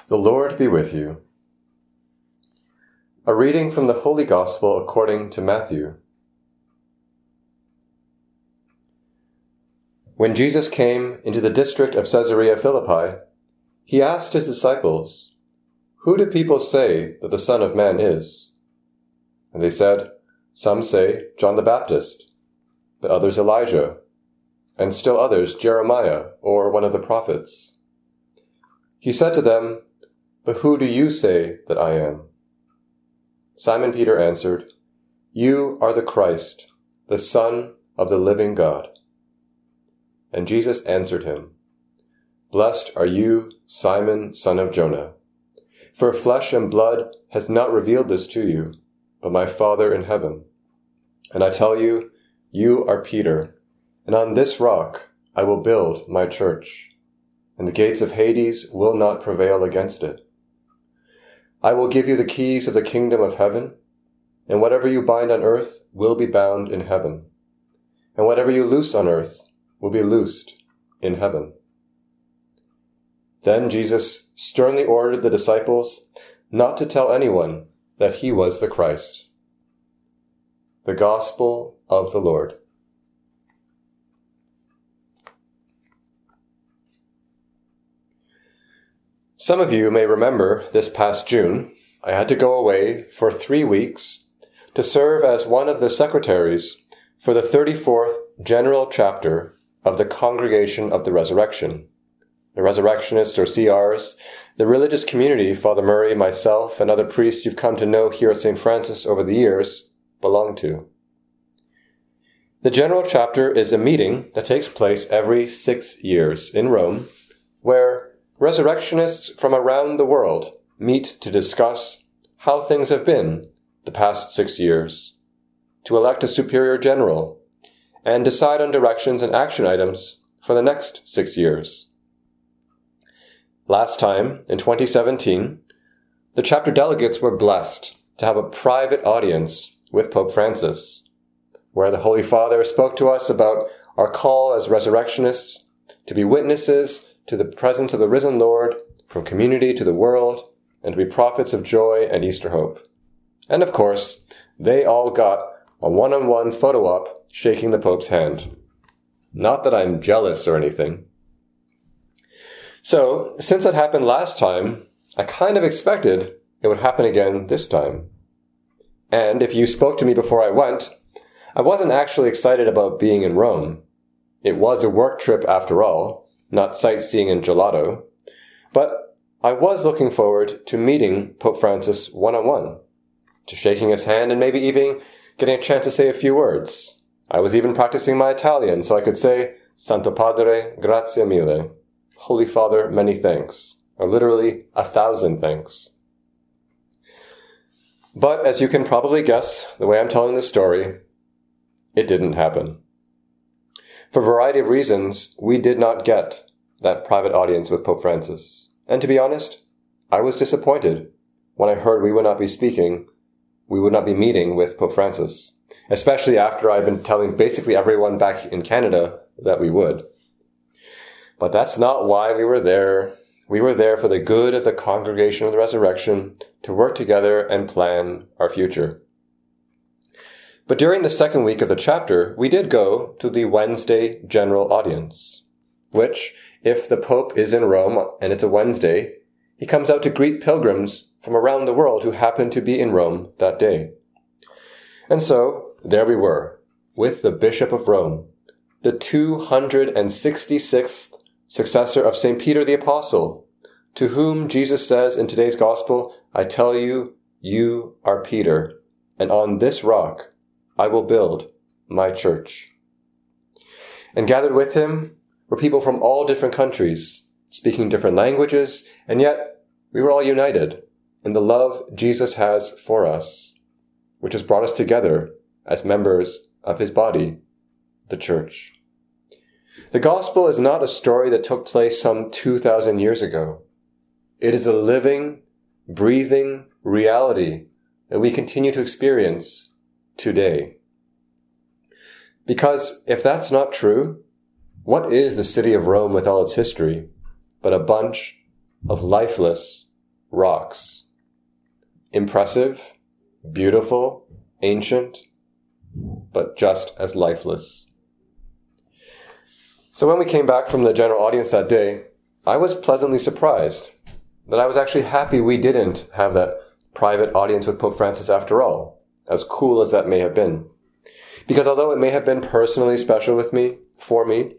The Lord be with you. A reading from the Holy Gospel according to Matthew. When Jesus came into the district of Caesarea Philippi, he asked his disciples, "Who do people say that the Son of Man is?" And they said, "Some say John the Baptist, but others Elijah, and still others Jeremiah or one of the prophets." He said to them, "But who do you say that I am?" Simon Peter answered, "You are the Christ, the Son of the living God." And Jesus answered him, "Blessed are you, Simon, son of Jonah, for flesh and blood has not revealed this to you, but my Father in heaven. And I tell you, you are Peter, and on this rock I will build my church, and the gates of Hades will not prevail against it. I will give you the keys of the kingdom of heaven, and whatever you bind on earth will be bound in heaven, and whatever you loose on earth will be loosed in heaven." Then Jesus sternly ordered the disciples not to tell anyone that he was the Christ. The Gospel of the Lord. Some of you may remember this past June, I had to go away for 3 weeks to serve as one of the secretaries for the 34th General Chapter of the Congregation of the Resurrection. The Resurrectionists, or CRs, the religious community Father Murray, myself, and other priests you've come to know here at St. Francis over the years belong to. The General Chapter is a meeting that takes place every 6 years in Rome, where resurrectionists from around the world meet to discuss how things have been the past 6 years, to elect a superior general, and decide on directions and action items for the next 6 years. Last time, in 2017, the chapter delegates were blessed to have a private audience with Pope Francis, where the Holy Father spoke to us about our call as resurrectionists to be witnesses to the presence of the risen Lord from community to the world, and to be prophets of joy and Easter hope. And of course, they all got a one-on-one photo op shaking the Pope's hand. Not that I'm jealous or anything. So, since it happened last time, I kind of expected it would happen again this time. And if you spoke to me before I went, I wasn't actually excited about being in Rome. It was a work trip after all, not sightseeing and gelato, but I was looking forward to meeting Pope Francis one-on-one, to shaking his hand and maybe even getting a chance to say a few words. I was even practicing my Italian so I could say, "Santo Padre, grazie mille," Holy Father, many thanks, or literally 1,000 thanks. But as you can probably guess, the way I'm telling this story, it didn't happen. For a variety of reasons, we did not get that private audience with Pope Francis. And to be honest, I was disappointed when I heard we would not be meeting with Pope Francis, especially after I've been telling basically everyone back in Canada that we would. But that's not why we were there. We were there for the good of the Congregation of the Resurrection, to work together and plan our future. But during the second week of the chapter, we did go to the Wednesday General Audience, which, if the Pope is in Rome and it's a Wednesday, he comes out to greet pilgrims from around the world who happen to be in Rome that day. And so, there we were, with the Bishop of Rome, the 266th successor of St. Peter the Apostle, to whom Jesus says in today's Gospel, "I tell you, you are Peter, and on this rock I will build my church." And gathered with him were people from all different countries, speaking different languages, and yet we were all united in the love Jesus has for us, which has brought us together as members of his body, the church. The gospel is not a story that took place some 2,000 years ago. It is a living, breathing reality that we continue to experience today. Because if that's not true, what is the city of Rome with all its history but a bunch of lifeless, rocks. Impressive, beautiful, ancient, but just as lifeless. So when we came back from the general audience that day, I was pleasantly surprised that I was actually happy we didn't have that private audience with Pope Francis after all, as cool as that may have been. Because although it may have been personally special for me,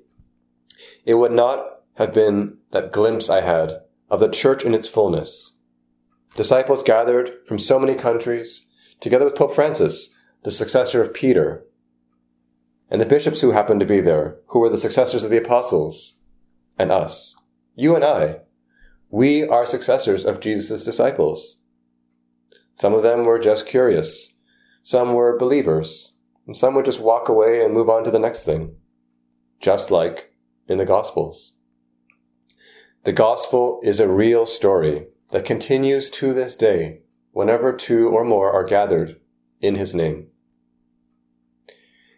it would not have been that glimpse I had of the church in its fullness. Disciples gathered from so many countries, together with Pope Francis, the successor of Peter, and the bishops who happened to be there, who were the successors of the apostles, and us. You and I. We are successors of Jesus' disciples. Some of them were just curious. Some were believers. And some would just walk away and move on to the next thing. Just like in the Gospels. The Gospel is a real story that continues to this day whenever two or more are gathered in His name.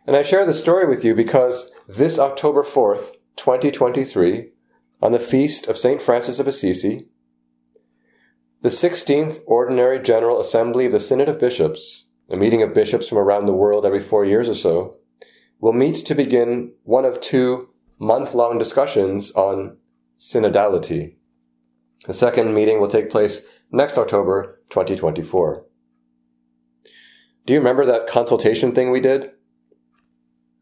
And I share the story with you because this October 4th, 2023, on the feast of St. Francis of Assisi, the 16th Ordinary General Assembly of the Synod of Bishops, a meeting of bishops from around the world every 4 years or so, will meet to begin one of 2 month-long discussions on synodality. The second meeting will take place next October 2024. Do you remember that consultation thing we did?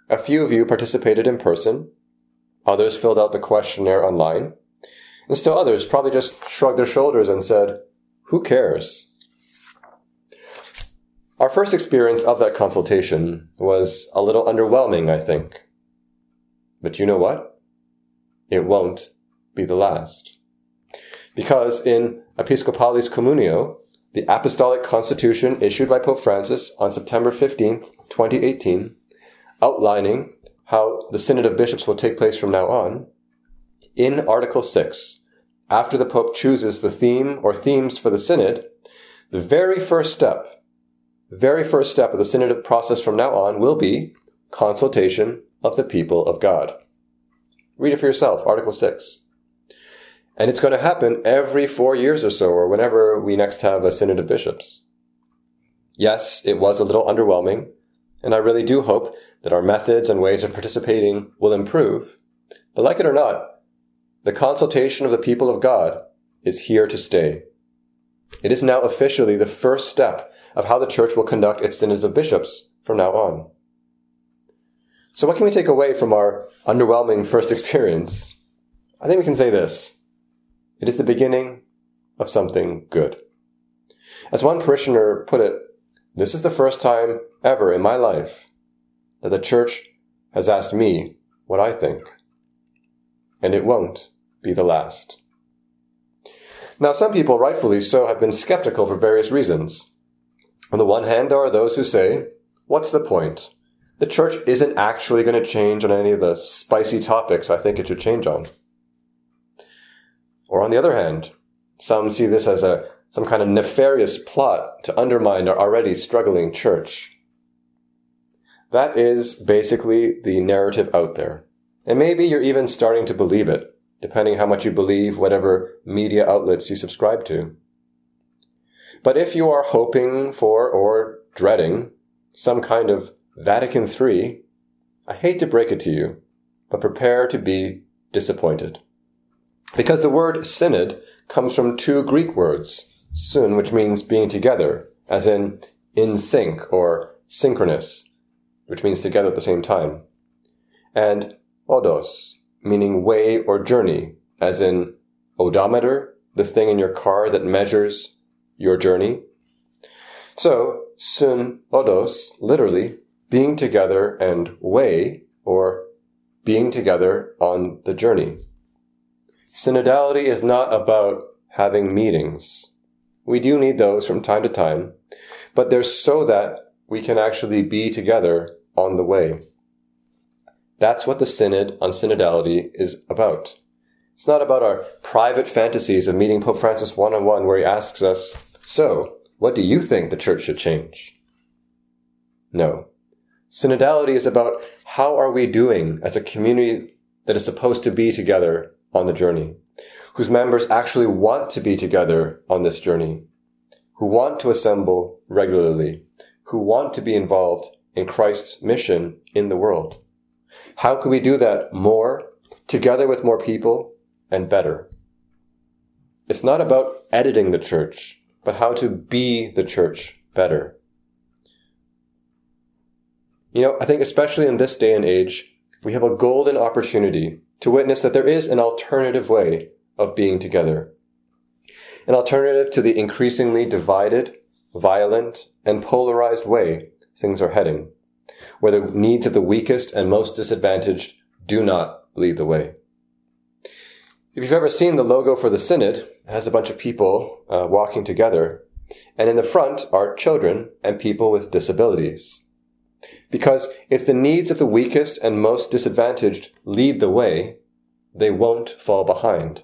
A few of you participated in person. Others filled out the questionnaire online. And still others probably just shrugged their shoulders and said, "Who cares?" Our first experience of that consultation was a little underwhelming, I think. But you know what? It won't be the last. Because in Episcopalis Communio, the Apostolic Constitution issued by Pope Francis on September 15th, 2018, outlining how the Synod of Bishops will take place from now on, in Article 6, after the Pope chooses the theme or themes for the Synod, the very first step of the Synod process from now on will be consultation of the people of God. Read it for yourself, Article 6. And it's going to happen every 4 years or so, or whenever we next have a Synod of Bishops. Yes, it was a little underwhelming, and I really do hope that our methods and ways of participating will improve. But like it or not, the consultation of the people of God is here to stay. It is now officially the first step of how the Church will conduct its synods of bishops from now on. So what can we take away from our underwhelming first experience? I think we can say this. It is the beginning of something good. As one parishioner put it, this is the first time ever in my life that the Church has asked me what I think. And it won't be the last. Now, some people, rightfully so, have been skeptical for various reasons. On the one hand, there are those who say, what's the point? The Church isn't actually going to change on any of the spicy topics I think it should change on. Or on the other hand, some see this as some kind of nefarious plot to undermine our already struggling Church. That is basically the narrative out there. And maybe you're even starting to believe it, depending how much you believe whatever media outlets you subscribe to. But if you are hoping for or dreading some kind of Vatican III, I hate to break it to you, but prepare to be disappointed. Because the word synod comes from 2 Greek words, syn, which means being together, as in sync or synchronous, which means together at the same time, and odos, meaning way or journey, as in odometer, the thing in your car that measures your journey. So, syn odos, literally, being together, and way, or being together on the journey. Synodality is not about having meetings. We do need those from time to time, but they're so that we can actually be together on the way. That's what the Synod on Synodality is about. It's not about our private fantasies of meeting Pope Francis one-on-one where he asks us, so, what do you think the Church should change? No. Synodality is about how are we doing as a community that is supposed to be together on the journey? whose members actually want to be together on this journey, who want to assemble regularly, who want to be involved in Christ's mission in the world. How can we do that more, together with more people, and better? It's not about editing the church, but how to be the church better. I think especially in this day and age, we have a golden opportunity to witness that there is an alternative way of being together. An alternative to the increasingly divided, violent, and polarized way things are heading, where the needs of the weakest and most disadvantaged do not lead the way. If you've ever seen the logo for the Synod, it has a bunch of people walking together, and in the front are children and people with disabilities. Because if the needs of the weakest and most disadvantaged lead the way, they won't fall behind.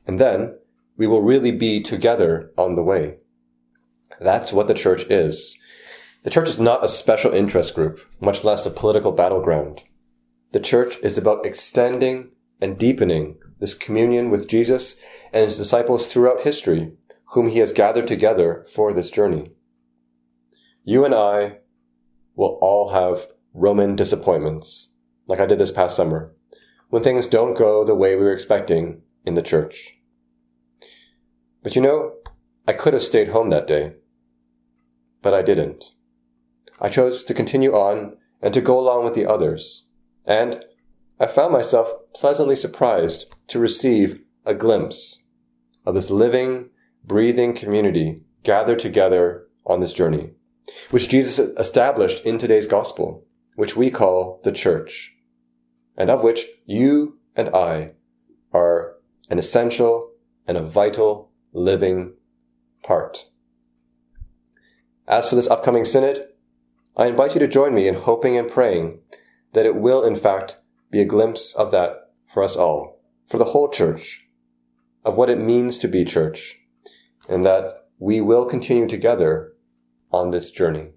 And then we will really be together on the way. That's what the church is. The church is not a special interest group, much less a political battleground. The church is about extending and deepening this communion with Jesus and his disciples throughout history, whom he has gathered together for this journey. You and I will all have Roman disappointments, like I did this past summer, when things don't go the way we were expecting in the church. But I could have stayed home that day, but I didn't. I chose to continue on and to go along with the others, and I found myself pleasantly surprised to receive a glimpse of this living, breathing community gathered together on this journey, which Jesus established in today's gospel, which we call the church, and of which you and I are an essential and a vital living part. As for this upcoming synod, I invite you to join me in hoping and praying that it will, in fact, be a glimpse of that for us all, for the whole church, of what it means to be church, and that we will continue together on this journey.